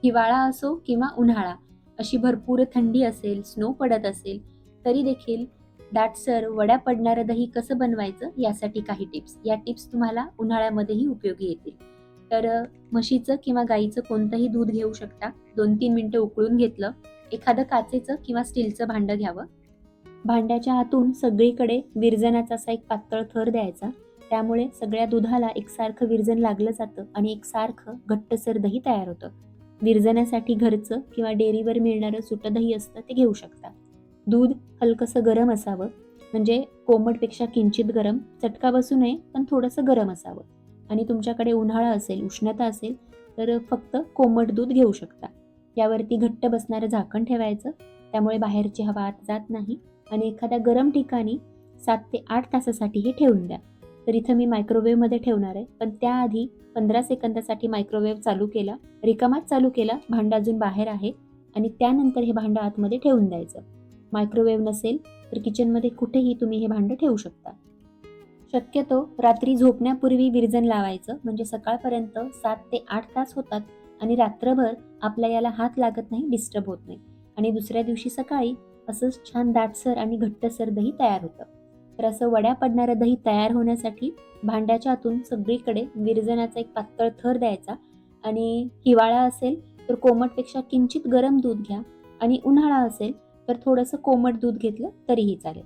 हिवाळा असो किंवा उन्हाळा, अशी भरपूर थंडी असेल, स्नो पडत असेल, तरी देखील दाटसर वड्या पडणारं दही कसं बनवायचं यासाठी काही टिप्स. या टिप्स तुम्हाला उन्हाळ्यामध्येही उपयोगी येतील. तर म्हशीचं किंवा गाईचं कोणतंही दूध घेऊ शकता. 2-3 मिनिटं उकळून घेतलं. एखादं काचेचं किंवा स्टीलचं भांडं घ्यावं. भांड्याच्या आतून सगळीकडे विरजणाचा असा एक पातळ थर द्यायचा. त्यामुळे सगळ्या दुधाला एकसारखं विरजण लागलं जातं आणि एकसारखं घट्टसर दही तयार होतं. विरजण्यासाठी घरचं किंवा डेअरीवर मिळणारं सुटं दही असतं ते घेऊ शकता. दूध हलकंसं गरम असावं, म्हणजे कोमटपेक्षा किंचित गरम, चटका बसू नये पण थोडंसं गरम असावं. आणि तुमच्याकडे उन्हाळा असेल, उष्णता असेल तर फक्त कोमट दूध घेऊ शकता. यावरती घट्ट बसणारं झाकण ठेवायचं, त्यामुळे बाहेरची हवा आत जात नाही आणि एखाद्या गरम ठिकाणी 7 ते 8 तासासाठी हे ठेवून द्या. तर इथं मी मायक्रोवेव्हमध्ये ठेवणार आहे, पण त्याआधी 15 सेकंदासाठी मायक्रोवेव्ह चालू केला, रिकामाच चालू केला, भांडं अजून बाहेर आहे आणि त्यानंतर हे भांडं आतमध्ये ठेवून द्यायचं. मायक्रोवेव्ह नसेल तर किचनमध्ये कुठेही तुम्ही हे भांडं ठेवू शकता. शक्यतो रात्री झोपण्यापूर्वी विरजण लावायचं, म्हणजे सकाळपर्यंत 7 ते 8 तास होतात आणि रात्रभर आपल्या याला हात लागत नाही, डिस्टर्ब होत नाही आणि दुसऱ्या दिवशी सकाळी असंच छान दाटसर आणि घट्टसर दही तयार होतं. तर असं वड्या पडणारं दही तयार होण्यासाठी भांड्याच्या आतून सगळीकडे विरजणाचा एक पातळ थर द्यायचा आणि हिवाळा असेल तर कोमटपेक्षा किंचित गरम दूध घ्या आणि उन्हाळा असेल तर थोडंसं कोमट दूध घेतलं तरीही चालेल.